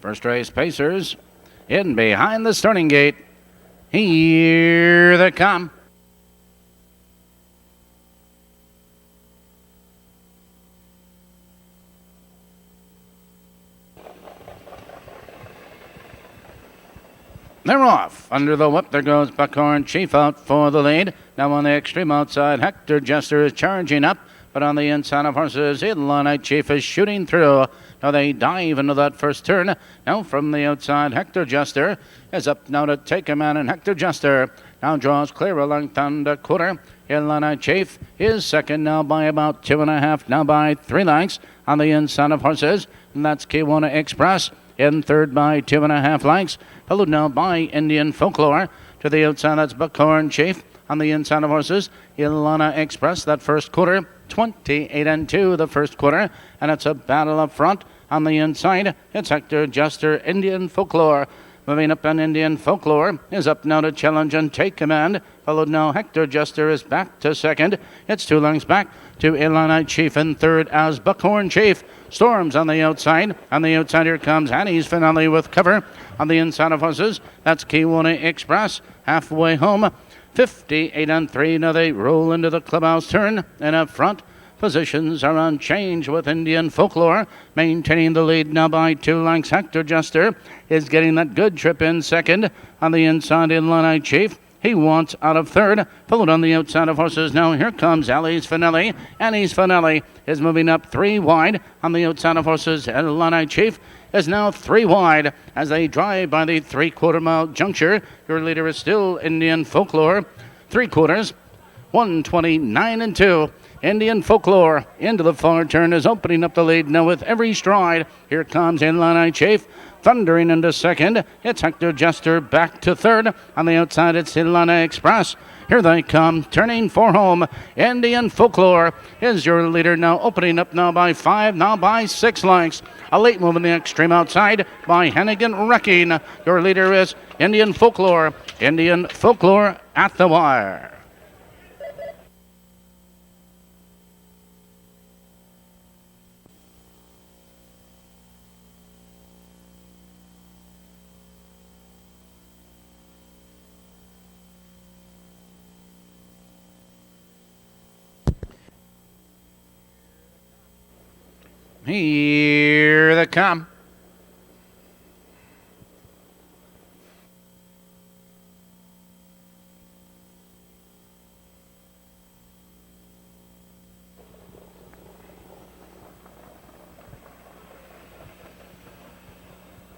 First race pacers in behind the starting gate. Here they come. They're off. Under the whip, there goes Buckhorn Chief out for the lead. Now on the extreme outside, Hector Jester is charging up. But on the inside of horses, Illini Chief is shooting through. Now they dive into that first turn. Now from the outside, Hector Jester is up now to take a man, and Hector Jester now draws clear a length and a quarter. Illini Chief is second now by about 2.5, now by 3 lengths on the inside of horses. And that's Kiwana Express in third by 2.5 lengths. Followed now by Indian Folklore. To the outside, that's Buckhorn Chief. On the inside of horses, Ilana Express, that first quarter, 28-2 the first quarter, and it's a battle up front. On the inside, it's Hector Jester, Indian Folklore. Moving up, on Indian Folklore is up now to challenge and take command. Followed now, Hector Jester is back to second. It's 2 lengths back to Illini Chief in third as Buckhorn Chief storms on the outside. On the outside, here comes Annie's Finale with cover. On the inside of horses, that's Kiwana Express. Halfway home, 58-3. Now they roll into the clubhouse turn, and up front, positions are on change with Indian Folklore maintaining the lead now by 2 lengths. Hector Jester is getting that good trip in second. On the inside, Illini Chief, he wants out of third. Followed on the outside of horses. Now here comes Allie's Finale. Annie's Finale is moving up 3 wide. On the outside of horses, Illini Chief is now 3 wide as they drive by the 3/4 mile juncture. Your leader is still Indian Folklore. 3/4, 129-2. Indian Folklore into the far turn is opening up the lead now with every stride. Here comes Illini Chief thundering into second. It's Hector Jester back to third. On the outside, it's Illini Express. Here they come, turning for home. Indian Folklore is your leader now, opening up now by 5, now by 6 lengths. A late move in the extreme outside by Hennigan Wrecking. Your leader is Indian Folklore. Indian Folklore at the wire. Here they come.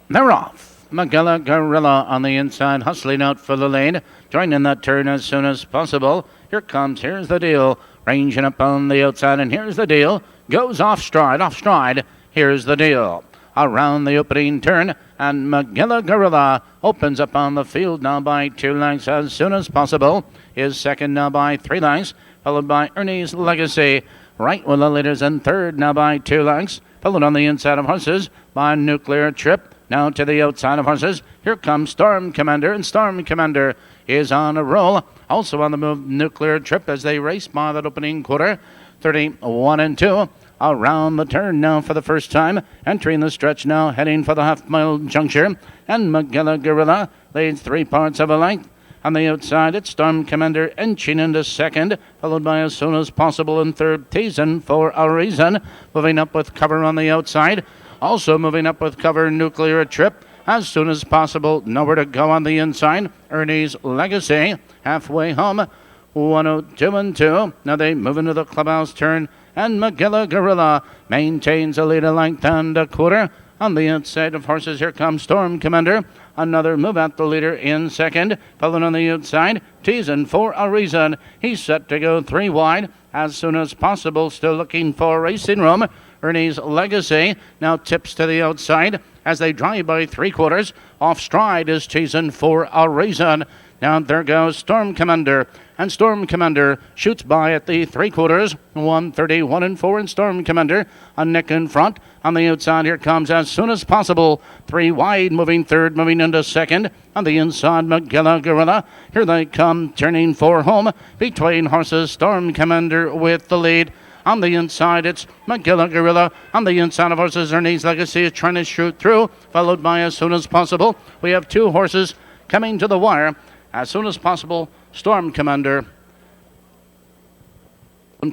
They're off. Magella Gorilla on the inside, hustling out for the lead. Joining that turn as soon as possible. Here's the deal. Ranging up on the outside, and here's the deal. Goes off stride. Here's the deal. Around the opening turn, and Magilla Gorilla opens up on the field now by 2 lengths as soon as possible. Is second now by 3 lengths, followed by Ernie's Legacy. Right with the leaders in third now by 2 lengths, followed on the inside of horses by Nuclear Trip. Now to the outside of horses, here comes Storm Commander, and Storm Commander is on a roll. Also on the move, Nuclear Trip as they race by that opening quarter, 31-2. Around the turn now for the first time, entering the stretch now, heading for the half-mile juncture, and Magella Gorilla leads 3 parts of a length. On the outside, it's Storm Commander inching into second, followed by As Soon as Possible in third, Teasin for a Reason, moving up with cover on the outside. Also moving up with cover, Nuclear Trip. As Soon as Possible, nowhere to go on the inside. Ernie's Legacy, halfway home, 102-2. Now they move into the clubhouse turn, and Magilla Gorilla maintains a lead a length and a quarter. On the outside of horses, here comes Storm Commander. Another move at the leader in second. Following on the outside, Teasin for a Reason. He's set to go 3 wide. As Soon as Possible, still looking for racing room. Ernie's Legacy now tips to the outside as they drive by 3/4. Off stride is Teasin for a Reason. Now there goes Storm Commander, and Storm Commander shoots by at the 3/4, 131-4, and Storm Commander a neck in front. On the outside, here comes As Soon as Possible, 3 wide, moving third, moving into second. On the inside, Magilla Gorilla. Here they come, turning for home. Between horses, Storm Commander with the lead. On the inside, it's McGilla Gorilla. On the inside of horses, Ernie's Legacy is trying to shoot through, followed by As Soon as Possible. We have two horses coming to the wire. As Soon as Possible, Storm Commander.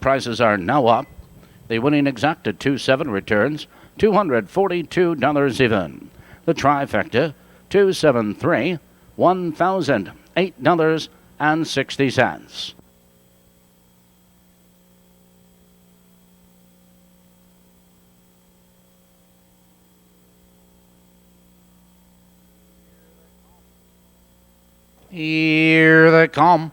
Prices are now up. The winning exact at 2-7 returns $242 even. The trifecta 273, $1,008.60. Here they come.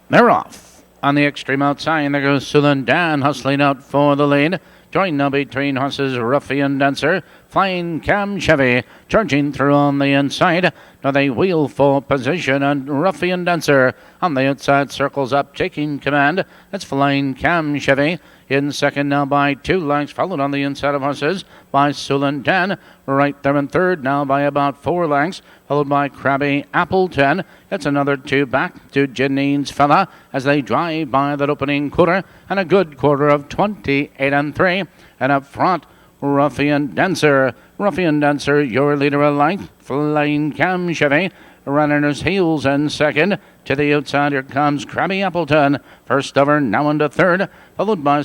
They're off. On the extreme outside, there goes Sulan Dan hustling out for the lead. Joined now between horses Ruffian Dancer, Flying Cam Chevy, charging through on the inside. Now they wheel for position, and Ruffian Dancer on the outside circles up, taking command. That's Flying Cam Chevy in second now by 2 lengths, followed on the inside of horses by Sulan Dan. Right there in third now by about 4 lengths, followed by Krabby Appleton. It's another 2 back to Janine's Fella as they drive by that opening quarter, and a good quarter of 28-3. And up front, Ruffian Dancer. Ruffian Dancer, your leader of light. Flying Cam Chevy running his heels in second. To the outside, here comes Krabby Appleton. First over now into third, followed by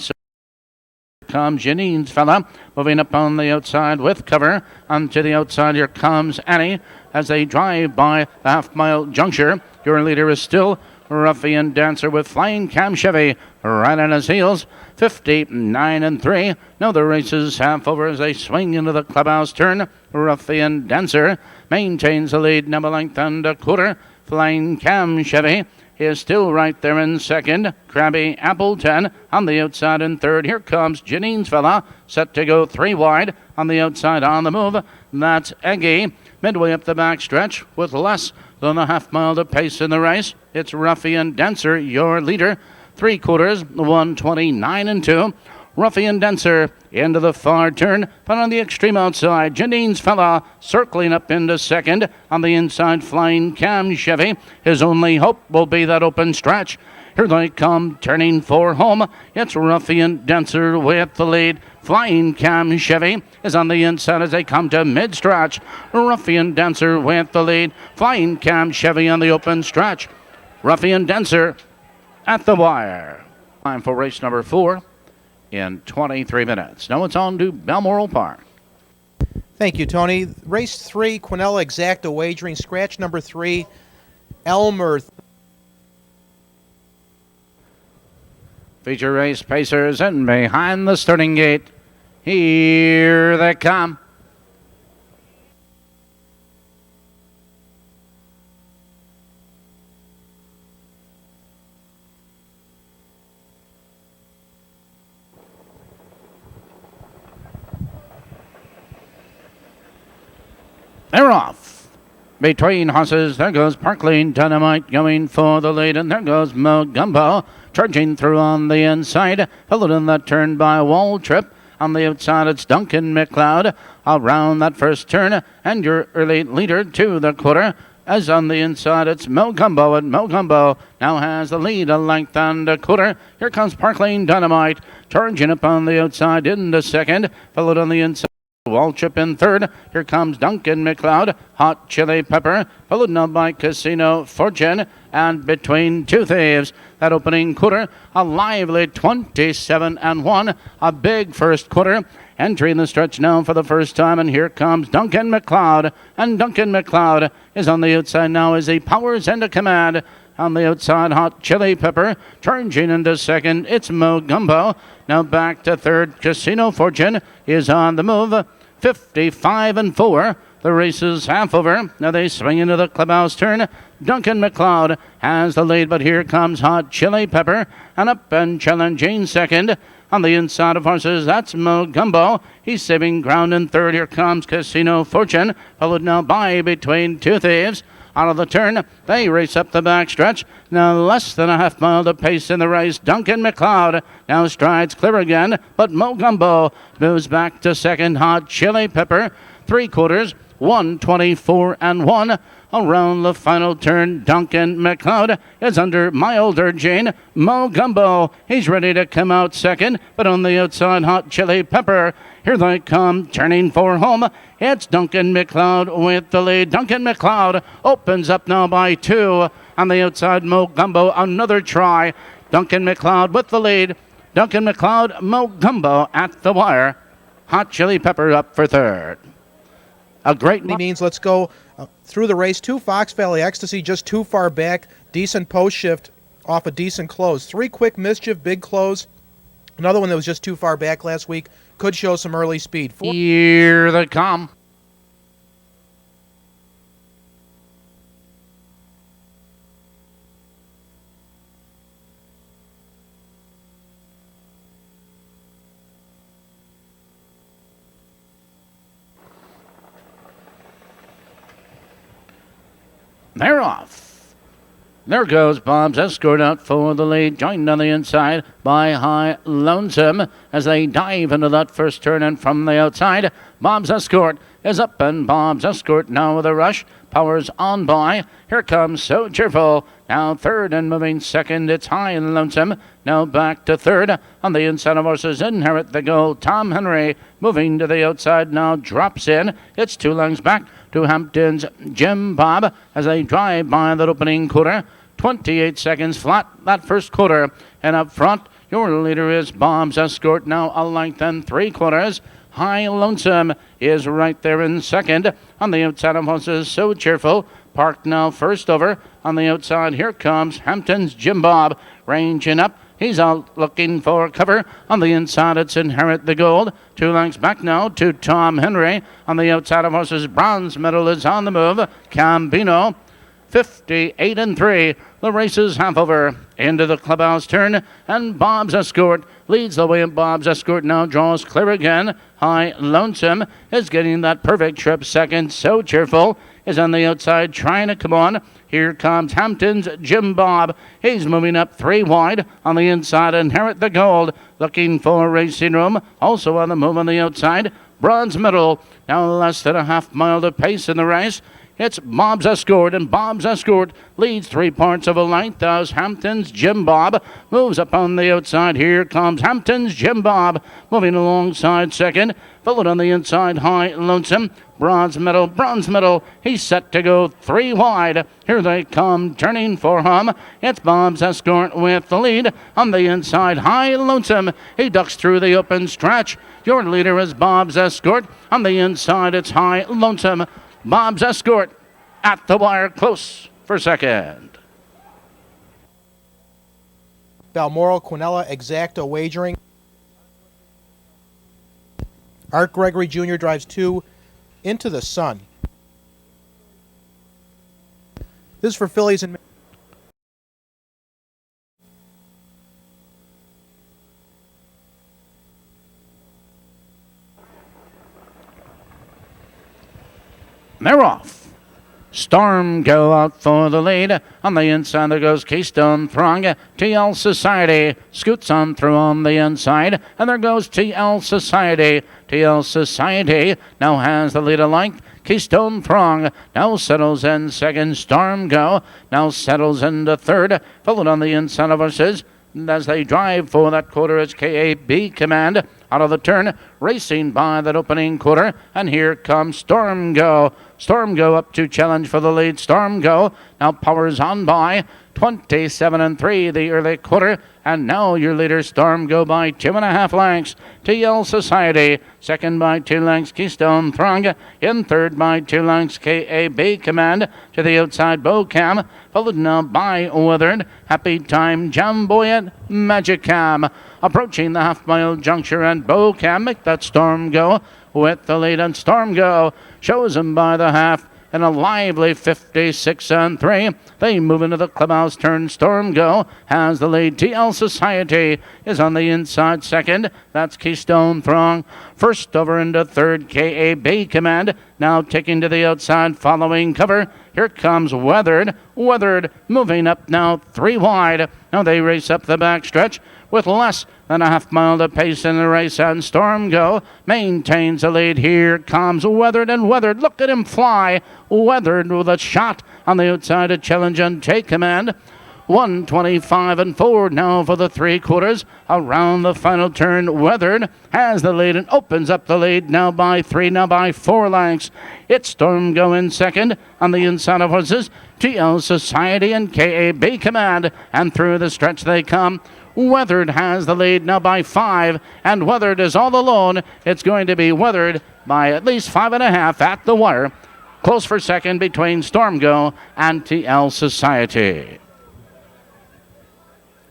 comes Janine's Fella, moving up on the outside with cover. And to the outside, here comes Annie as they drive by the half-mile juncture. Your leader is still Ruffian Dancer with Flying Cam Chevy right on his heels. 59-3. Now the race is half over as they swing into the clubhouse turn. Ruffian Dancer maintains the lead, number length and a quarter. Flying Cam Chevy is still right there in second. Krabby Appleton on the outside in third. Here comes Janine's Fella, set to go 3 wide. On the outside on the move, that's Eggy. Midway up the back stretch with less than a half mile to pace in the race. It's Ruffian Dancer, your leader. 3/4, 129-2. Ruffian Dancer into the far turn, but on the extreme outside, Janine's Fella circling up into second. On the inside, Flying Cam Chevy. His only hope will be that open stretch. Here they come, turning for home. It's Ruffian Dancer with the lead. Flying Cam Chevy is on the inside as they come to mid-stretch. Ruffian Dancer with the lead. Flying Cam Chevy on the open stretch. Ruffian Dancer at the wire. Time for race number 4 in 23 minutes. Now it's on to Balmoral Park. Thank you, Tony. Race 3, Quinella Exacta Wagering, scratch number 3, Elmer. Feature race pacers in behind the starting gate. Here they come. They're off. Between horses, there goes Parkland Dynamite going for the lead, and there goes Mogumbo charging through on the inside. Followed in that turn by Wall Trip. On the outside, it's Duncan McLeod around that first turn, and your early leader to the quarter. As on the inside, it's Mogumbo, and Mogumbo now has the lead a length and a quarter. Here comes Parkland Dynamite charging up on the outside into second. Followed on the inside, Waltrip in third. Here comes Duncan McLeod, Hot Chili Pepper, followed now by Casino Fortune, and between Two Thieves. That opening quarter, a lively 27-1, a big first quarter. Entering the stretch now for the first time, and here comes Duncan McLeod, and Duncan McLeod is on the outside now as he powers into command. On the outside, Hot Chili Pepper, charging into second, it's Mogumbo. Now back to third, Casino Fortune is on the move. 55-4. The race is half over. Now they swing into the clubhouse turn. Duncan McLeod has the lead, but here comes Hot Chili Pepper, and up and challenging second. On the inside of horses, that's Mogumbo. He's saving ground in third. Here comes Casino Fortune, followed now by Between Two Thieves. Out of the turn, they race up the backstretch. Now less than a half mile to pace in the race. Duncan McLeod now strides clear again, but Mo Gumbo moves back to second. Hot Chili Pepper, 3/4, 1:24 and 1. Around the final turn, Duncan McLeod is under My Older Jane. Mo Gumbo, he's ready to come out second, but on the outside, Hot Chili Pepper. Here they come, turning for home. It's Duncan McLeod with the lead. Duncan McLeod opens up now by 2. On the outside, Mo Gumbo, another try. Duncan McLeod with the lead. Duncan McLeod, Mo Gumbo at the wire. Hot Chili Pepper up for third. A great means let's go through the race. 2 Fox Valley Ecstasy just too far back. Decent post shift off a decent close. 3 Quick Mischief, big close. Another one that was just too far back last week. Could show some early speed. Here they come. They're off. There goes Bob's Escort out for the lead, joined on the inside by High Lonesome as they dive into that first turn, and from the outside, Bob's Escort is up, and Bob's Escort now with a rush. Powers on by. Here comes So Cheerful. Now third and moving second, it's High Lonesome. Now back to third. On the inside of horses, Inherit the Goal. Tom Henry moving to the outside now drops in. It's 2 lengths back to Hampton's Jim Bob as they drive by that opening quarter. 28 seconds flat that first quarter. And up front, your leader is Bob's Escort, now a length and 3/4. High Lonesome is right there in second. On the outside of horses, So Cheerful. Park now first over. On the outside, here comes Hampton's Jim Bob, ranging up. He's out looking for cover. On the inside, it's Inherit the Gold. 2 lengths back now to Tom Henry. On the outside of horses, Bronze Medal is on the move. Cambino, 58 and 3. The race is half over. Into the clubhouse turn, and Bob's Escort leads the way, and Bob's Escort now draws clear again. High Lonesome is getting that perfect trip second. So Cheerful is on the outside trying to come on. Here comes Hampton's Jim Bob. He's moving up 3 wide. On the inside, Inherit the Gold, looking for racing room. Also on the move on the outside, Bronze Medal. Now less than a half mile to pace in the race. It's Bob's Escort, and Bob's Escort leads 3 parts of a length as Hampton's Jim Bob moves up on the outside. Here comes Hampton's Jim Bob moving alongside second. Followed on the inside, High Lonesome. Bronze Medal. He's set to go 3 wide. Here they come, turning for home. It's Bob's Escort with the lead. On the inside, High Lonesome. He ducks through the open stretch. Your leader is Bob's Escort. On the inside, it's High Lonesome. Bob's Escort at the wire, close for second. Balmoral, Quinella, Exacta Wagering. Art Gregory Jr. drives 2 into the sun. This is for fillies and... They're off. Storm go out for the lead. On the inside, there goes Keystone Throng. TL Society scoots on through on the inside. And there goes TL Society. TL Society now has the lead of length. Keystone Throng now settles in second. Storm Go now settles into third. Followed on the inside of horses. And as they drive for that quarter, it's KAB Command out of the turn, racing by that opening quarter. And here comes Storm Go. Storm Go up to challenge for the lead. Storm Go now powers on by 27 and 3 the early quarter. And now your leader, Storm Go, by 2.5 lengths. TL Society, second by 2 lengths. Keystone Throng, in third by 2 lengths. KAB Command to the outside. Bocam, followed now by Withered. Happy Time, Jamboyant, Magic Cam. Approaching the half-mile juncture, and Bocam make that Storm Go with the lead, and Storm Go shows him by the half. in a lively 56-3. They move into the clubhouse turn. Storm Go has the lead. TL Society is on the inside second. That's Keystone Throng. First over into third, KAB Command. Now taking to the outside, following cover. Here comes Weathered. Weathered moving up now 3 wide. Now they race up the backstretch with less than a half mile to pace in the race, and Storm Go maintains the lead. Here comes Weathered, and Weathered, look at him fly. Weathered with a shot on the outside to challenge and take command. 125 4 now for the 3/4. Around the final turn, Weathered has the lead and opens up the lead now by 3, now by 4 lengths. It's Storm Go in second. On the inside of horses, TL Society and KAB Command, and through the stretch they come. Weathered has the lead now by 5, and Weathered is all alone. It's going to be Weathered by at least 5.5 at the wire. Close for second between Storm Go and TL Society.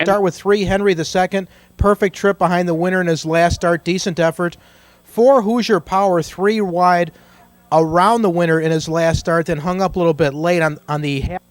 Start with 3, Henry II. Perfect trip behind the winner in his last start. Decent effort. 4, Hoosier Power, 3 wide around the winner in his last start, then hung up a little bit late on the half.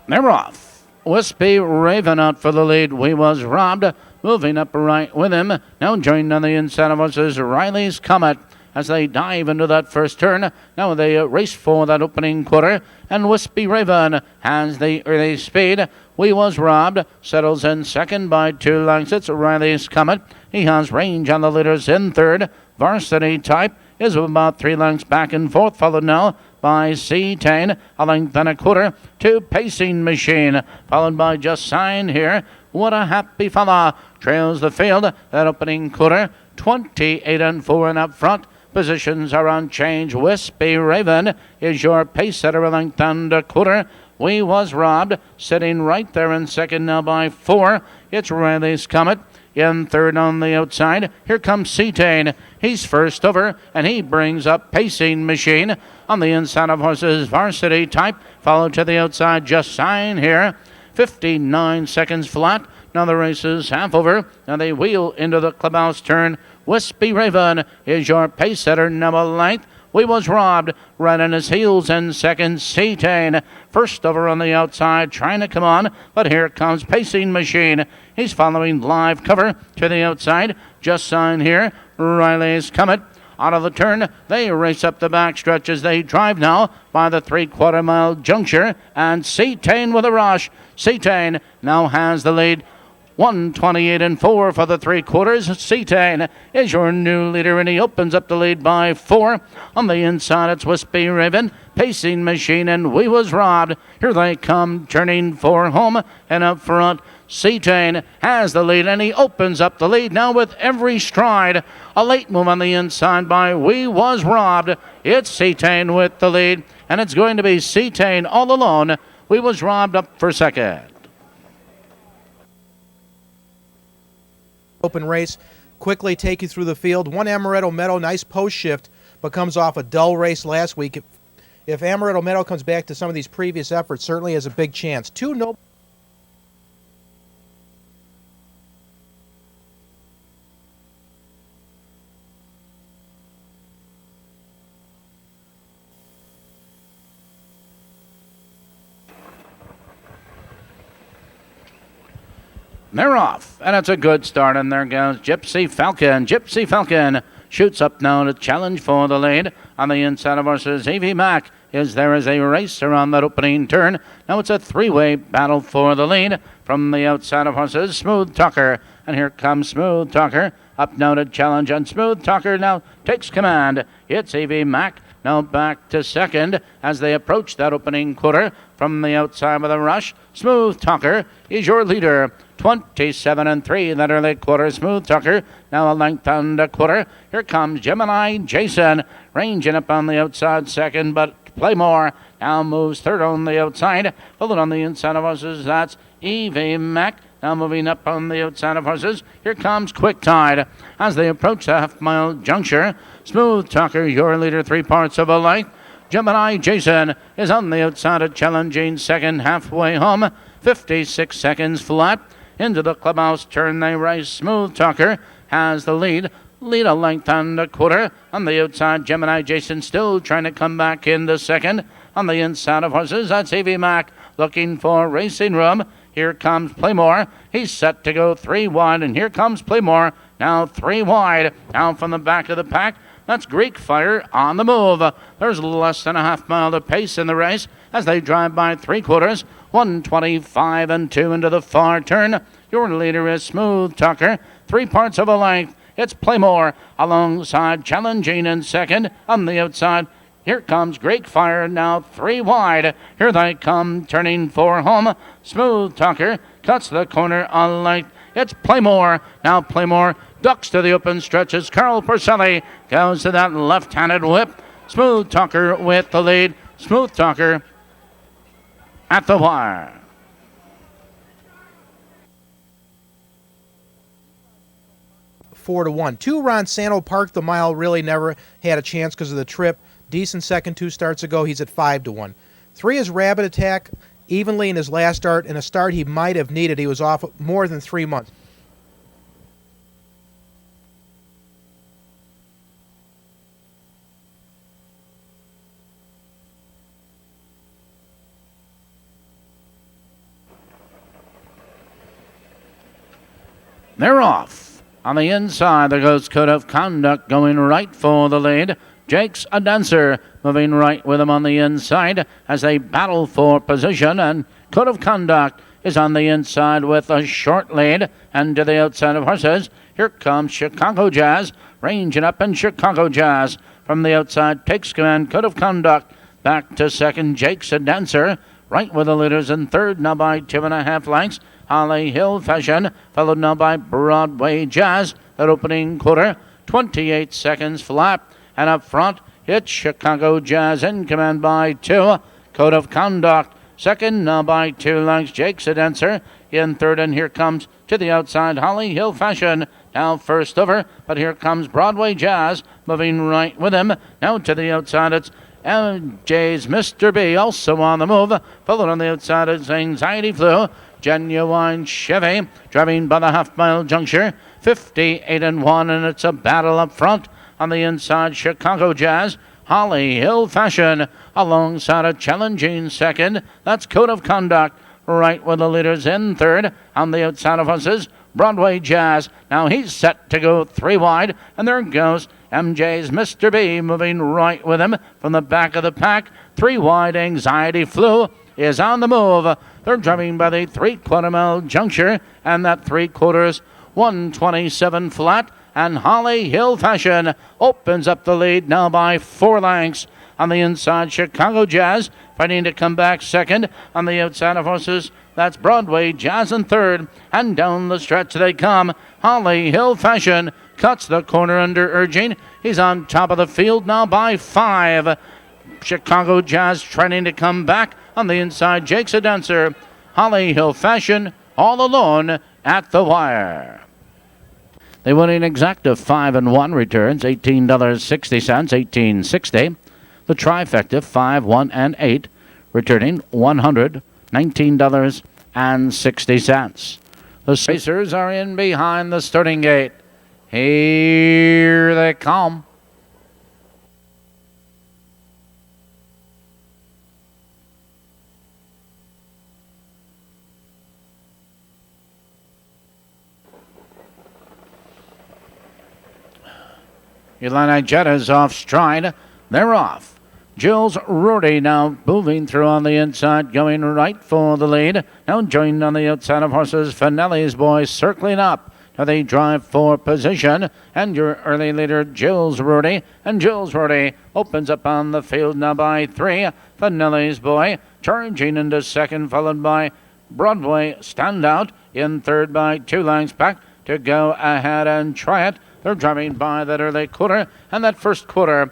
They're off. Wispy Raven out for the lead. We was robbed. Moving up right with him. Now joined on the inside of us is Riley's Comet as they dive into that first turn. Now they race for that opening quarter. And Wispy Raven has the early speed. We was robbed. Settles in second by 2 lengths. It's Riley's Comet. He has range on the leaders in third. Varsity Type is about 3 lengths back and forth. Followed now by C-Tain, a length and a quarter to Pacing Machine, followed by Just Sign here. What a happy fella trails the field that opening quarter. 28 4 and up front. Positions are on change. Wispy Raven is your pace setter, a length and a quarter. We was robbed, sitting right there in second now by 4. It's Riley's Comet. In third on the outside, here comes C-Tain. He's first over, and he brings up Pacing Machine. On the inside of horses, Varsity Type, followed to the outside, Just Sign here. 59 seconds flat. Now the race is half over. Now they wheel into the clubhouse turn. Wispy Raven is your pace setter, number length. We was robbed, right on his heels in second, C-Tain. First over on the outside, trying to come on, but here comes Pacing Machine. He's following live cover to the outside. Just Sign here. Riley's Comet. Out of the turn, they race up the back stretch as they drive now by the 3/4 mile juncture. And C-Tain with a rush. C-Tain now has the lead. 128 4 for the 3/4. C-Tain is your new leader, and he opens up the lead by 4. On the inside, it's Wispy Raven, Pacing Machine, and We Was Robbed. Here they come, turning for home, and up front, C-Tain has the lead, and he opens up the lead now with every stride. A late move on the inside by We Was Robbed. It's C-Tain with the lead, and it's going to be C-Tain all alone. We Was Robbed up for second. Open race, quickly take you through the field. 1 Amaretto Meadow, nice post shift, but comes off a dull race last week. If Amaretto Meadow comes back to some of these previous efforts, certainly has a big chance. 2 No. They're off, and it's a good start, and there goes Gypsy Falcon. Gypsy Falcon shoots up now to challenge for the lead. On the inside of horses, Evie Mack is there as a race around that opening turn. Now it's a 3-way battle for the lead. From the outside of horses, Smooth Talker, and here comes Smooth Talker. Up now to challenge, and Smooth Talker now takes command. It's Evie Mack. Now back to second as they approach that opening quarter. From the outside with a rush, Smooth Talker is your leader. 27 3 in that early quarter. Smooth Talker now a length and a quarter. Here comes Gemini Jason, ranging up on the outside second, but Playmore now moves third on the outside. Followed on the inside of horses, that's Evie Mack. Now moving up on the outside of horses, here comes Quick Tide as they approach the half-mile juncture. Smooth Talker, your leader, 3 parts of a length. Gemini Jason is on the outside of challenging second, halfway home. 56 seconds flat. Into the clubhouse turn they race. Smooth Talker has the lead. Lead a length and a quarter. On the outside, Gemini Jason still trying to come back in the second. On the inside of horses, that's Evie Mac looking for racing room. Here comes Playmore. He's set to go 3 wide, and here comes Playmore. Now 3 wide. Down from the back of the pack. That's Greek Fire on the move. There's less than a half mile to pace in the race as they drive by 3/4. 125 and 2 into the far turn. Your leader is Smooth Talker. 3 parts of a length. It's Playmore alongside challenging in second. On the outside, here comes Great Fire, now 3 wide. Here they come, turning for home. Smooth Talker cuts the corner on length. It's Playmore. Now Playmore ducks to the open stretches. Carl Porcelli goes to that left-handed whip. Smooth Talker with the lead. Smooth Talker at the wire. 4-1. 2 Ronsano Park the mile really never had a chance because of the trip. Decent second 2 starts ago. He's at 5-1. 3 is Rabbit Attack evenly in his last start, and a start he might have needed. He was off more than 3 months. They're off. On the inside, there goes Code of Conduct going right for the lead. Jake's a dancer, moving right with him on the inside as they battle for position. And Code of Conduct is on the inside with a short lead. And to the outside of horses, here comes Chicago Jazz, ranging up, and Chicago Jazz from the outside takes command. Code of Conduct back to second. Jake's a dancer, right with the leaders in third, now by 2.5 lengths. Holly Hill Fashion, followed now by Broadway Jazz. That opening quarter, 28 seconds flat. And up front, it's Chicago Jazz in command by 2. Code of Conduct, second now by 2 lengths. Jake's a dancer in third, and here comes to the outside Holly Hill Fashion. Now first over, but here comes Broadway Jazz, moving right with him. Now to the outside, it's MJ's Mr. B, also on the move. Followed on the outside, it's Anxiety Flu. Genuine Chevy, driving by the half-mile juncture, 58-1, and it's a battle up front. On the inside, Chicago Jazz, Holly Hill Fashion, alongside a challenging second. That's Code of Conduct, right with the leaders in third. On the outside of horses, Broadway Jazz. Now he's set to go 3 wide, and there goes MJ's Mr. B, moving right with him from the back of the pack. 3 wide, Anxiety Flu is on the move. They're driving by the 3/4 mile juncture, and that 3/4, 127 flat. And Holly Hill Fashion opens up the lead now by 4 lengths. On the inside, Chicago Jazz fighting to come back second. On the outside of horses, that's Broadway Jazz in third. And down the stretch they come. Holly Hill Fashion cuts the corner under urging. He's on top of the field now by 5. Chicago Jazz trying to come back. On the inside, Jake's a dancer. Holly Hill Fashion all alone at the wire. They win an exacta 5-1 returns, $18.60, $18.60. The trifecta 5, 1, and 8, returning $119.60. The racers are in behind the starting gate. Here they come. Illini Jetta's off stride. They're off. Jules Roarty now moving through on the inside, going right for the lead. Now joined on the outside of horses, Finelli's Boy circling up. Now they drive for position. And your early leader, Jules Roarty. And Jules Roarty opens up on the field now by 3. Finelli's Boy charging into second, followed by Broadway Standout in third by 2 lengths back to go ahead and try it. They're driving by that early quarter, and that first quarter,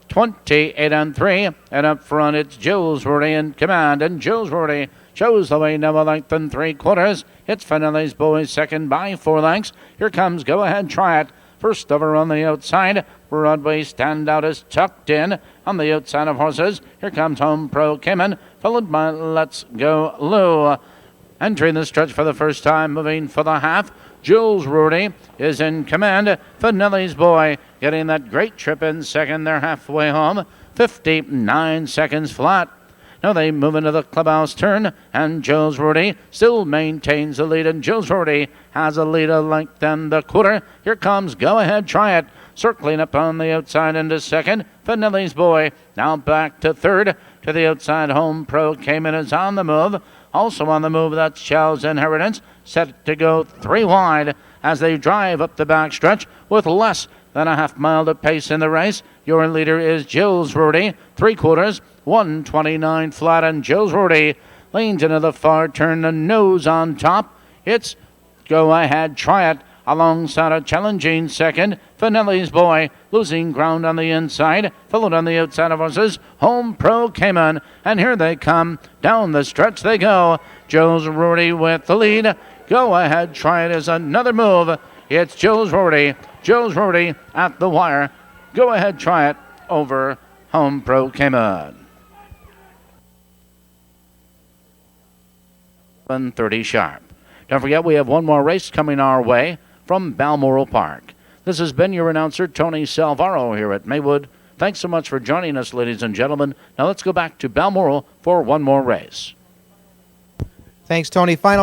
28-3. And up front, it's Jules Roarty in command, and Jules Roarty shows the way now a length and 3/4. It's Finelli's Boy second by 4 lengths. Here comes Go Ahead Try It. First over on the outside, Broadway Standout is tucked in on the outside of horses. Here comes Home Pro Cayman, followed by Let's Go Lou. Entering the stretch for the first time, moving for the half. Jules Rudy is in command. Finelli's Boy getting that great trip in second. They're halfway home. 59 seconds flat. Now they move into the clubhouse turn, and Jules Rudy still maintains the lead, and Jules Rudy has a lead a length and a quarter. Here comes Go Ahead, Try It, circling up on the outside into second. Finelli's Boy now back to third. To the outside, Home Pro Cayman is on the move. Also on the move, that's Chow's Inheritance, set to go 3 wide as they drive up the backstretch with less than a half mile to pace in the race. Your leader is Jules Rudy, 3/4, 129 flat, and Jules Rudy leans into the far turn, the nose on top. It's Go Ahead, Try It, alongside a challenging second. Finelli's Boy losing ground on the inside, followed on the outside of horses, Home Pro Cayman, and here they come. Down the stretch they go. Jules Rudy with the lead. Go Ahead, Try It is another move. It's Jules Rudy at the wire. Go Ahead, Try It over Home Pro Cayman. 7:30 sharp. Don't forget, we have one more race coming our way from Balmoral Park. This has been your announcer, Tony Salvaro, here at Maywood. Thanks so much for joining us, ladies and gentlemen. Now let's go back to Balmoral for one more race. Thanks, Tony. Final